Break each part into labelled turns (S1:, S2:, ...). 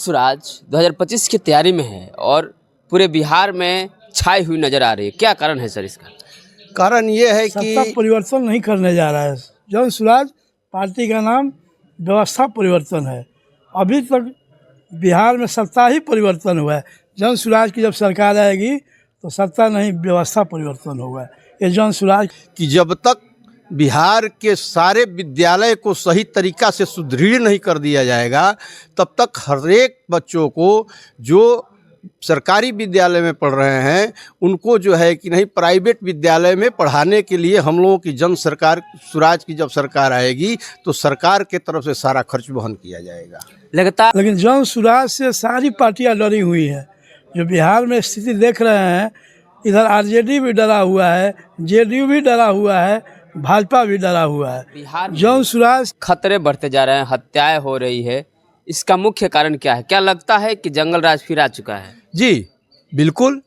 S1: स्वराज 2025 की तैयारी में है और पूरे बिहार में छाई हुई नजर आ रही है। क्या कारण है सर इसका?
S2: कारण ये है
S3: सत्ता
S2: कि
S3: परिवर्तन नहीं करने जा रहा है। जन स्वराज पार्टी का नाम व्यवस्था परिवर्तन है। अभी तक बिहार में सत्ता ही परिवर्तन हुआ है। जन स्वराज की जब सरकार आएगी तो सत्ता नहीं, व्यवस्था परिवर्तन होगा। ये जन स्वराज
S2: कि जब तक बिहार के सारे विद्यालय को सही तरीका से सुदृढ़ नहीं कर दिया जाएगा, तब तक हर एक बच्चों को जो सरकारी विद्यालय में पढ़ रहे हैं उनको जो है कि नहीं प्राइवेट विद्यालय में पढ़ाने के लिए हम लोगों की जन सरकार स्वराज की जब सरकार आएगी तो सरकार के तरफ से सारा खर्च वहन किया जाएगा।
S1: लगातार
S3: लेकिन जन स्वराज से सारी पार्टियां डरी हुई हैं। जो बिहार में स्थिति देख रहे हैं, इधर आरजेडी भी डरा हुआ है, जेडीयू भी डरा हुआ है, भाजपा भी डरा हुआ है।
S1: बिहार में
S3: जन स्वराज
S1: खतरे बढ़ते जा रहे हैं, हत्याएं हो रही है। इसका मुख्य कारण क्या है? क्या लगता है कि जंगल राज फिर आ चुका है?
S2: जी बिल्कुल।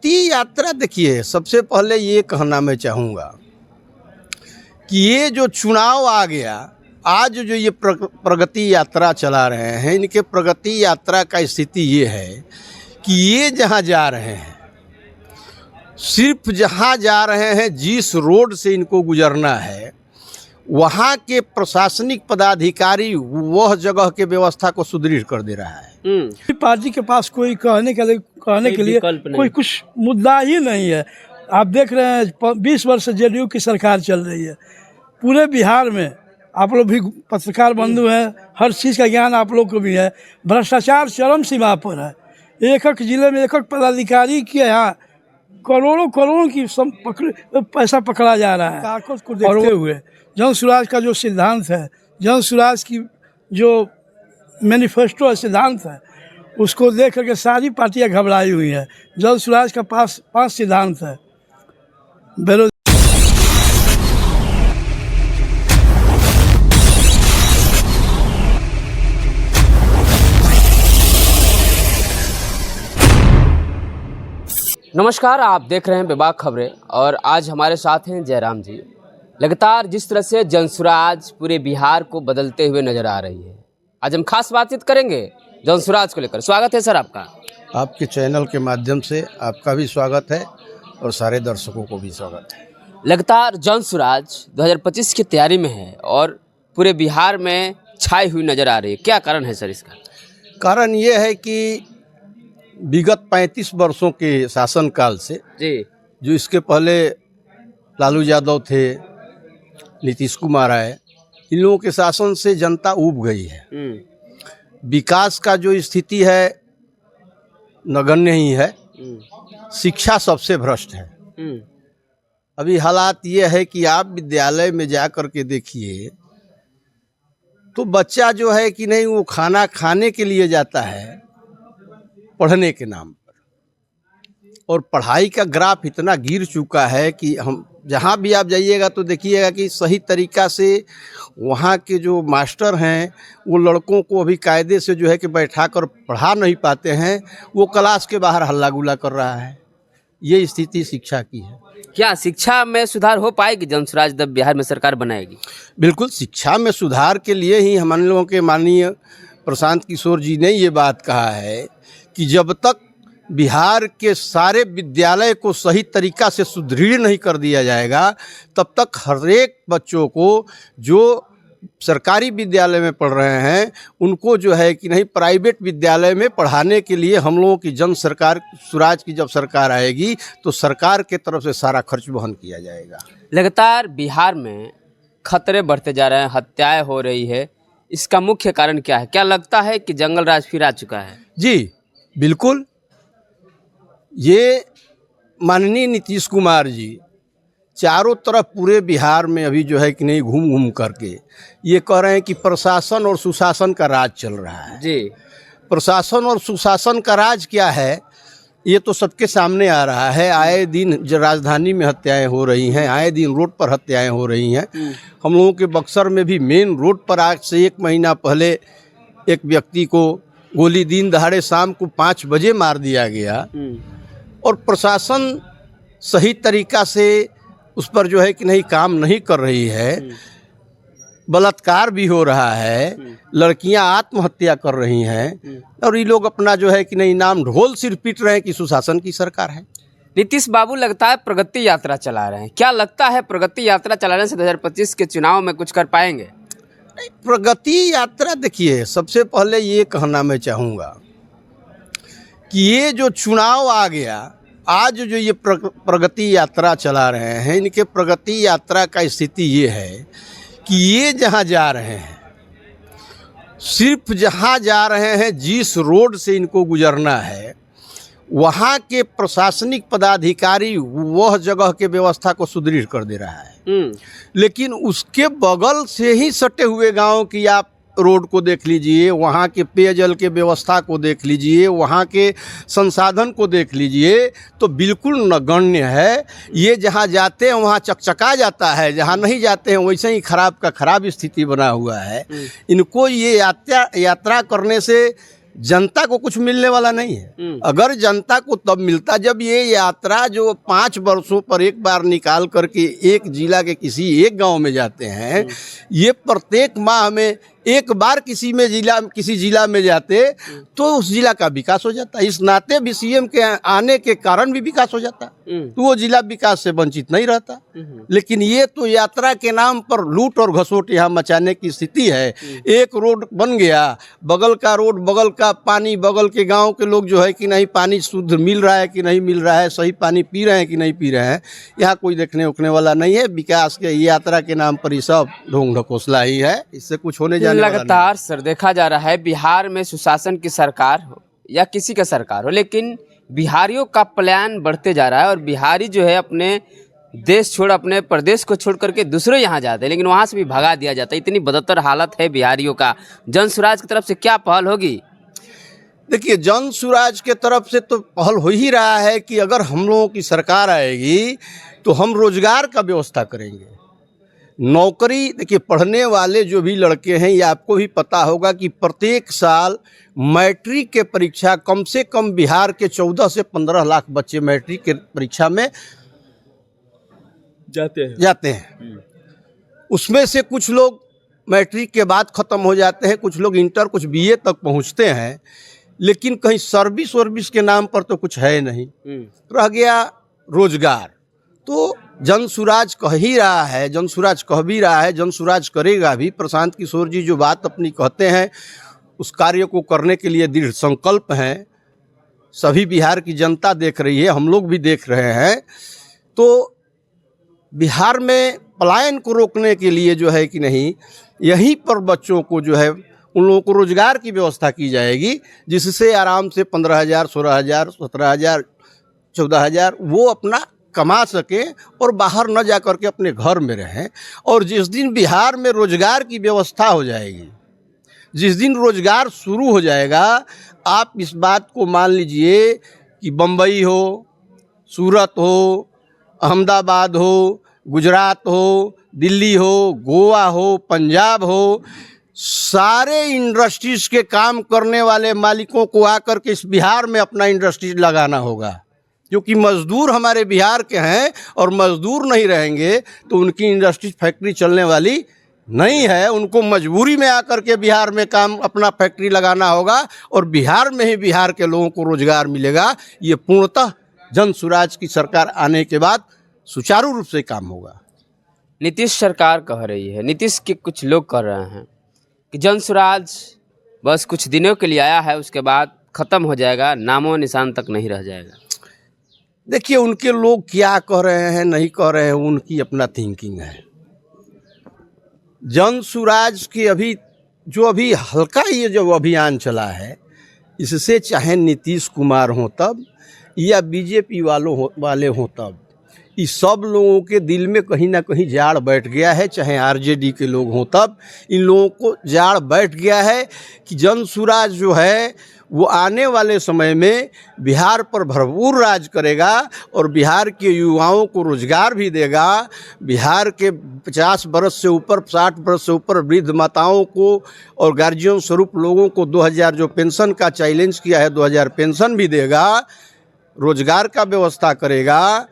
S2: यात्रा देखिए, सबसे पहले ये कहना मैं चाहूँगा कि ये जो चुनाव आ गया, आज जो ये प्रगति यात्रा चला रहे हैं, इनके प्रगति यात्रा का स्थिति ये है कि ये जहाँ जा रहे हैं, सिर्फ जहाँ जा रहे हैं जिस रोड से इनको गुजरना है, वहाँ के प्रशासनिक पदाधिकारी वह जगह के व्यवस्था को सुदृढ़ कर दे रहा है।
S3: पार्टी के पास कोई कहने के लिए कोई कुछ मुद्दा ही नहीं है। आप देख रहे हैं 20 वर्ष से जेडीयू की सरकार चल रही है। पूरे बिहार में आप लोग भी पत्रकार बंधु हैं, हर चीज़ का ज्ञान आप लोग को भी है। भ्रष्टाचार चरम सीमा पर है। एक एक जिले में एक एक पदाधिकारी के यहाँ करोड़ों की पैसा पकड़ा जा रहा है। को देखते हुए जन स्वराज का जो सिद्धांत है, जन स्वराज की जो मैनिफेस्टो सिद्धांत है, उसको देख करके सारी पार्टियां घबराई हुई हैं। जन स्वराज का पास 5 सिद्धांत है।
S1: नमस्कार, आप देख रहे हैं बेबाक खबरें और आज हमारे साथ हैं जयराम जी। लगातार जिस तरह से जन स्वराज पूरे बिहार को बदलते हुए नजर आ रही है, आज हम खास बातचीत करेंगे जन स्वराज को लेकर। स्वागत है सर आपका।
S2: आपके चैनल के माध्यम से आपका भी स्वागत है और सारे दर्शकों को भी स्वागत है।
S1: लगातार जन स्वराज 2025 की तैयारी में है और पूरे बिहार में छाई हुई नजर आ रही है। क्या कारण है सर इसका?
S2: कारण ये है कि विगत 35 वर्षों के शासनकाल से
S1: जी,
S2: जो इसके पहले लालू यादव थे, नीतीश कुमार आए, इन लोगों के शासन से जनता ऊब गई है। विकास का जो स्थिति है नगण्य ही है। शिक्षा सबसे भ्रष्ट है। अभी हालात ये है कि आप विद्यालय में जा कर के देखिए तो बच्चा जो है कि नहीं, वो खाना खाने के लिए जाता है पढ़ने के नाम पर, और पढ़ाई का ग्राफ इतना गिर चुका है कि हम जहाँ भी आप जाइएगा तो देखिएगा कि सही तरीका से वहाँ के जो मास्टर हैं वो लड़कों को अभी कायदे से जो है कि बैठा कर पढ़ा नहीं पाते हैं। वो क्लास के बाहर हल्ला गुल्ला कर रहा है। ये स्थिति शिक्षा की है।
S1: क्या शिक्षा में सुधार हो पाएगी जन स्वराज जब बिहार में सरकार बनाएगी?
S2: बिल्कुल, शिक्षा में सुधार के लिए ही हम लोगों के माननीय प्रशांत किशोर जी ने ये बात कहा है कि जब तक बिहार के सारे विद्यालय को सही तरीका से सुदृढ़ नहीं कर दिया जाएगा, तब तक हर एक बच्चों को जो सरकारी विद्यालय में पढ़ रहे हैं उनको जो है कि नहीं प्राइवेट विद्यालय में पढ़ाने के लिए हम लोगों की जन सरकार स्वराज की जब सरकार आएगी तो सरकार के तरफ से सारा खर्च वहन किया जाएगा।
S1: लगातार बिहार में खतरे बढ़ते जा रहे हैं, हत्याएं हो रही है। इसका मुख्य कारण क्या है? क्या लगता है कि जंगल राज फिर आ चुका है?
S2: जी बिल्कुल। ये माननीय नीतीश कुमार जी चारों तरफ पूरे बिहार में अभी जो है कि नहीं घूम करके ये कह रहे हैं कि प्रशासन और सुशासन का राज चल रहा है।
S1: जी,
S2: प्रशासन और सुशासन का राज क्या है ये तो सबके सामने आ रहा है। आए दिन जो राजधानी में हत्याएं हो रही हैं, आए दिन रोड पर हत्याएं हो रही हैं। हम लोगों के बक्सर में भी मेन रोड पर आज से 1 महीना पहले एक व्यक्ति को गोली दिन दहाड़े शाम को 5 बजे मार दिया गया, और प्रशासन सही तरीका से उस पर जो है कि नहीं काम नहीं कर रही है। बलात्कार भी हो रहा है, लड़कियां आत्महत्या कर रही हैं, और ये लोग अपना जो है कि नहीं नाम ढोल सिर पीट रहे हैं कि सुशासन की सरकार है।
S1: नीतीश बाबू लगता है प्रगति यात्रा चला रहे हैं। क्या लगता है प्रगति यात्रा चलाने से 2025 के चुनाव में कुछ कर पाएंगे?
S2: नहीं, प्रगति यात्रा देखिए, सबसे पहले ये कहना मैं चाहूँगा कि ये जो चुनाव आ गया, आज जो ये प्रगति यात्रा चला रहे हैं, इनके प्रगति यात्रा का स्थिति ये है कि ये जहाँ जा रहे हैं, सिर्फ जहाँ जा रहे हैं, जिस रोड से इनको गुजरना है, वहाँ के प्रशासनिक पदाधिकारी वह जगह के व्यवस्था को सुदृढ़ कर दे रहा है, लेकिन उसके बगल से ही सटे हुए गांव की आप रोड को देख लीजिए, वहाँ के पेयजल के व्यवस्था को देख लीजिए, वहाँ के संसाधन को देख लीजिए, तो बिल्कुल नगण्य है। ये जहाँ जाते हैं वहाँ चकचका जाता है, जहाँ नहीं जाते हैं वैसे ही खराब का खराब स्थिति बना हुआ है। इनको ये यात्रा करने से जनता को कुछ मिलने वाला नहीं है। अगर जनता को तब मिलता जब ये यात्रा जो 5 वर्षों पर एक बार निकाल करके एक जिला के किसी एक गांव में जाते हैं, ये प्रत्येक माह में एक बार किसी जिला में जाते तो उस जिला का विकास हो जाता। इस नाते भी सीएम के आने के कारण भी विकास हो जाता, तो वो जिला विकास से वंचित नहीं रहता। लेकिन ये तो यात्रा के नाम पर लूट और घसोट यहाँ मचाने की स्थिति है। एक रोड बन गया, बगल का रोड, बगल का पानी, बगल के गांव के लोग जो है कि नहीं पानी शुद्ध मिल रहा है कि नहीं मिल रहा है, सही पानी पी रहे हैं कि नहीं पी रहे हैं, यहाँ कोई देखने उखने वाला नहीं है। विकास के यात्रा के नाम पर ये सब ढोंग ढकोसला ही है, इससे कुछ होने जाने
S1: लगातार सर देखा जा रहा है बिहार में सुशासन की सरकार हो या किसी का सरकार हो, लेकिन बिहारियों का पलायन बढ़ते जा रहा है और बिहारी जो है अपने देश छोड़, अपने प्रदेश को छोड़ करके दूसरे यहाँ जाते हैं, लेकिन वहाँ से भी भगा दिया जाता है। इतनी बदतर हालत है बिहारियों का। जन सुराज की तरफ से क्या पहल होगी?
S2: देखिए, जन सुराज के तरफ से तो पहल हो ही रहा है कि अगर हम लोगों की सरकार आएगी तो हम रोजगार का व्यवस्था करेंगे। नौकरी, देखिए पढ़ने वाले जो भी लड़के हैं, ये आपको भी पता होगा कि प्रत्येक साल मैट्रिक के परीक्षा कम से कम बिहार के 14 से 15 लाख बच्चे मैट्रिक के परीक्षा में जाते हैं। उसमें से कुछ लोग मैट्रिक के बाद ख़त्म हो जाते हैं, कुछ लोग इंटर, कुछ बीए तक पहुंचते हैं, लेकिन कहीं सर्विस के नाम पर तो कुछ है नहीं। रह गया रोजगार। तो जन सुराज कह ही रहा है, जन सुराज कह भी रहा है, जन सुराज करेगा भी। प्रशांत किशोर जी जो बात अपनी कहते हैं उस कार्य को करने के लिए दृढ़ संकल्प हैं। सभी बिहार की जनता देख रही है, हम लोग भी देख रहे हैं। तो बिहार में पलायन को रोकने के लिए जो है कि नहीं, यहीं पर बच्चों को जो है उन लोगों को रोजगार की व्यवस्था की जाएगी, जिससे आराम से 15,000, 16,000, 17,000, 14,000 वो अपना कमा सके और बाहर न जा कर के अपने घर में रहें। और जिस दिन बिहार में रोजगार की व्यवस्था हो जाएगी, जिस दिन रोजगार शुरू हो जाएगा, आप इस बात को मान लीजिए कि बम्बई हो, सूरत हो, अहमदाबाद हो, गुजरात हो, दिल्ली हो, गोवा हो, पंजाब हो, सारे इंडस्ट्रीज के काम करने वाले मालिकों को आकर के इस बिहार में अपना इंडस्ट्रीज लगाना होगा। क्योंकि मजदूर हमारे बिहार के हैं और मजदूर नहीं रहेंगे तो उनकी इंडस्ट्री फैक्ट्री चलने वाली नहीं है। उनको मजबूरी में आकर के बिहार में काम अपना फैक्ट्री लगाना होगा और बिहार में ही बिहार के लोगों को रोजगार मिलेगा। ये पूर्णतः जन सुराज की सरकार आने के बाद सुचारू रूप से काम होगा।
S1: नीतीश सरकार कह रही है, नीतीश के कुछ लोग कह रहे हैं कि जन सुराज बस कुछ दिनों के लिए आया है, उसके बाद ख़त्म हो जाएगा, नामो निशान तक नहीं रह जाएगा।
S2: देखिए, उनके लोग क्या कह रहे हैं नहीं कह रहे हैं, उनकी अपना थिंकिंग है। जन सुराज के अभी हल्का ये जो अभियान चला है, इससे चाहे नीतीश कुमार हो तब या बीजेपी वाले हों तब, इस सब लोगों के दिल में कहीं ना कहीं जाड़ बैठ गया है। चाहे आरजेडी के लोग हों तब इन लोगों को जाड़ बैठ गया है कि जन सुराज जो है वो आने वाले समय में बिहार पर भरपूर राज करेगा और बिहार के युवाओं को रोजगार भी देगा। बिहार के 50 बरस से ऊपर, 60 बरस से ऊपर वृद्ध माताओं को और गार्जियन स्वरूप लोगों को 2000 जो पेंशन का चैलेंज किया है, 2000 पेंशन भी देगा, रोजगार का व्यवस्था करेगा।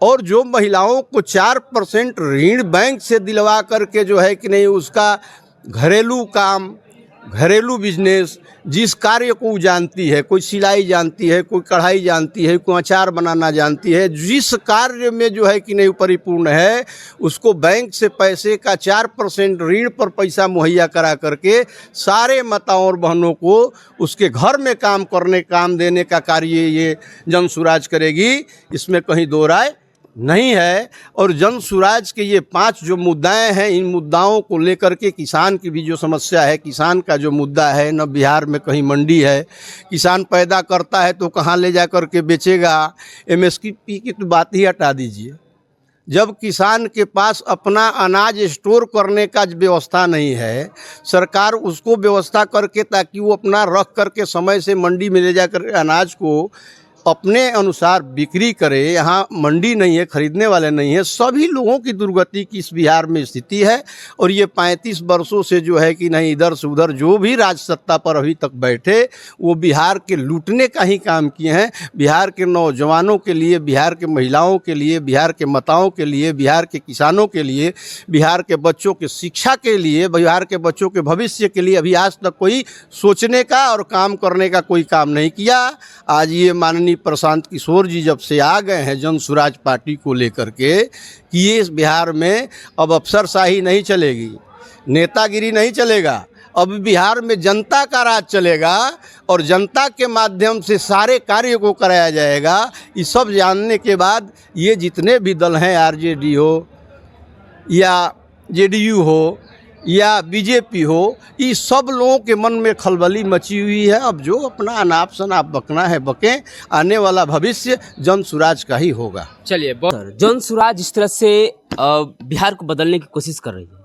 S2: और जो महिलाओं को 4% ऋण बैंक से दिलवा करके जो है कि नहीं उसका घरेलू काम, घरेलू बिजनेस, जिस कार्य को वो जानती है, कोई सिलाई जानती है, कोई कढ़ाई जानती है, कोई अचार बनाना जानती है, जिस कार्य में जो है कि नहीं परिपूर्ण है, उसको बैंक से पैसे का 4% ऋण पर पैसा मुहैया करा करके सारे माताओं और बहनों को उसके घर में काम देने का कार्य ये जन सुराज करेगी, इसमें कहीं दो राय नहीं है। और जन सुराज के ये 5 जो मुद्दाएं हैं, इन मुद्दाओं को लेकर के किसान की भी जो समस्या है, किसान का जो मुद्दा है, न बिहार में कहीं मंडी है, किसान पैदा करता है तो कहाँ ले जा कर के बेचेगा, MSP की तो बात ही हटा दीजिए। जब किसान के पास अपना अनाज स्टोर करने का व्यवस्था नहीं है, सरकार उसको व्यवस्था करके ताकि वो अपना रख करके समय से मंडी में ले जाकर अनाज को अपने अनुसार बिक्री करे, यहाँ मंडी नहीं है, खरीदने वाले नहीं है, सभी लोगों की दुर्गति की इस बिहार में स्थिति है। और ये 35 वर्षों से जो है कि नहीं इधर से उधर जो भी राज सत्ता पर अभी तक बैठे वो बिहार के लूटने का ही काम किए हैं। बिहार के नौजवानों के लिए, बिहार के महिलाओं के लिए, बिहार के माताओं के लिए, बिहार के किसानों के लिए, बिहार के बच्चों के शिक्षा के लिए, बिहार के बच्चों के भविष्य के लिए अभी आज तक कोई सोचने का और काम करने का कोई काम नहीं किया। आज ये माननीय प्रशांत किशोर जी जब से आ गए हैं जन सुराज पार्टी को लेकर के कि ये इस बिहार में अब अफसरशाही नहीं चलेगी, नेतागिरी नहीं चलेगा, अब बिहार में जनता का राज चलेगा और जनता के माध्यम से सारे कार्य को कराया जाएगा। ये सब जानने के बाद ये जितने भी दल हैं, RJD हो या JDU हो या BJP हो, इस सब लोगों के मन में खलबली मची हुई है। अब जो अपना अनाप शनाप बकना है बकें, आने वाला भविष्य जन सुराज का ही होगा।
S1: चलिए, जन सुराज जिस तरह से बिहार को बदलने की कोशिश कर रही है,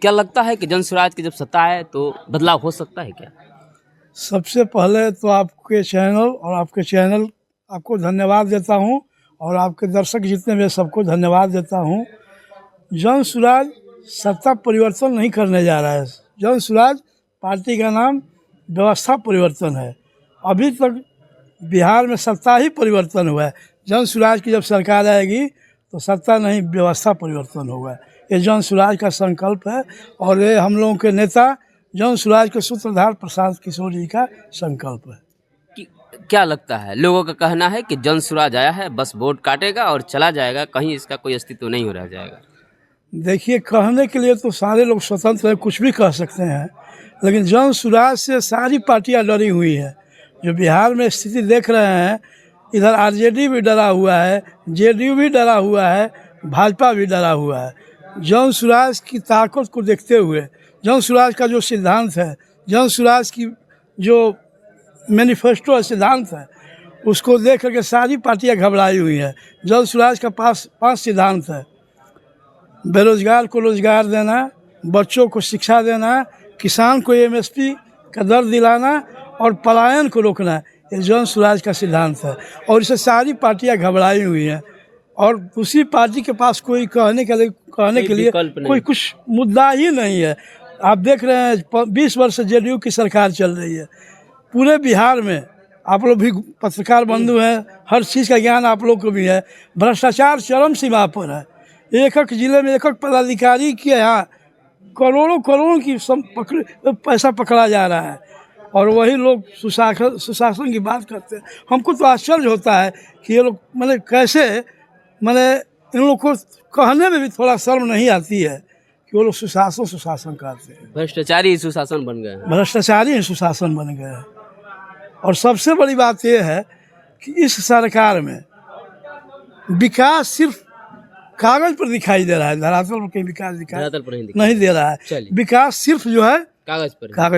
S1: क्या लगता है कि जन सुराज की जब सत्ता है तो बदलाव हो सकता है क्या?
S3: सबसे पहले तो आपके चैनल और आपके चैनल आपको धन्यवाद देता हूँ और आपके दर्शक जितने भी सबको धन्यवाद देता हूँ। जन सुराज सत्ता परिवर्तन नहीं करने जा रहा है। जन सुराज पार्टी का नाम व्यवस्था परिवर्तन है। अभी तक बिहार में सत्ता ही परिवर्तन हुआ है। जन सुराज की जब सरकार आएगी तो सत्ता नहीं व्यवस्था परिवर्तन होगा। ये जन सुराज का संकल्प है और ये हम लोगों के नेता जन सुराज के सूत्रधार प्रशांत किशोर जी का संकल्प है।
S1: क्या लगता है, लोगों का कहना है कि जन सुराज आया है बस वोट काटेगा और चला जाएगा, कहीं इसका कोई अस्तित्व नहीं हो रह जाएगा?
S3: देखिए, कहने के लिए तो सारे लोग स्वतंत्र हैं, कुछ भी कह सकते हैं, लेकिन जन सुराज से सारी पार्टियां डरी हुई हैं। जो बिहार में स्थिति देख रहे हैं, इधर RJD भी डरा हुआ है, JDU भी डरा हुआ है, भाजपा भी डरा हुआ है। जन सुराज की ताकत को देखते हुए, जन सुराज का जो सिद्धांत है, जन सुराज की जो मैनिफेस्टो सिद्धांत है, उसको देख करके सारी पार्टियां घबराई हुई हैं। जन सुराज का पास 5 सिद्धांत है। बेरोजगार को रोजगार देना, बच्चों को शिक्षा देना, किसान को MSP का दर दिलाना और पलायन को रोकना, ये जन सुराज का सिद्धांत है। और इसे सारी पार्टियां घबराई हुई हैं और दूसरी पार्टी के पास कोई कहने के लिए कोई कुछ मुद्दा ही नहीं है। आप देख रहे हैं 20 वर्ष से JDU की सरकार चल रही है। पूरे बिहार में आप लोग भी पत्रकार बंधु हैं, हर चीज़ का ज्ञान आप लोग को भी है। भ्रष्टाचार चरम सीमा पर है। एक जिले में एक पदाधिकारी के यहाँ करोड़ों की पैसा पकड़ा जा रहा है और वही लोग सुशासन की बात करते हैं। हमको तो आश्चर्य होता है कि ये लोग कैसे इन लोग को कहने में भी थोड़ा शर्म नहीं आती है कि वो लोग सुशासन करते हैं।
S1: भ्रष्टाचारी सुशासन बन गए,
S3: भ्रष्टाचारी सुशासन बन गए। और सबसे बड़ी बात यह है कि इस सरकार में विकास सिर्फ कागज पर दिखाई दे रहा है, धरातल पर कहीं विकास नहीं दे रहा है। विकास सिर्फ जो है कागज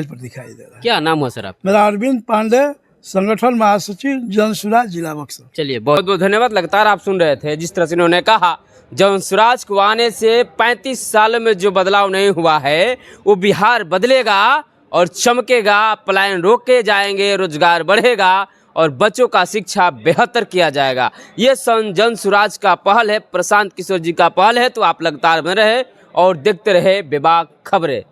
S3: पर दिखाई दे रहा है।
S1: क्या नाम हुआ सर आप?
S3: मेरा अरविंद पांडे, संगठन महासचिव जन सुराज जिला बक्सर।
S1: चलिए, बहुत बहुत धन्यवाद। लगातार आप सुन रहे थे जिस तरह से इन्होंने कहा, जन सुराज को आने से 35 सालों में जो बदलाव नहीं हुआ है वो बिहार बदलेगा और चमकेगा, पलायन रोके जाएंगे, रोजगार बढ़ेगा और बच्चों का शिक्षा बेहतर किया जाएगा। ये जन सुराज का पहल है, प्रशांत किशोर जी का पहल है। तो आप लगातार बने रहे और देखते रहे बेबाक खबरें।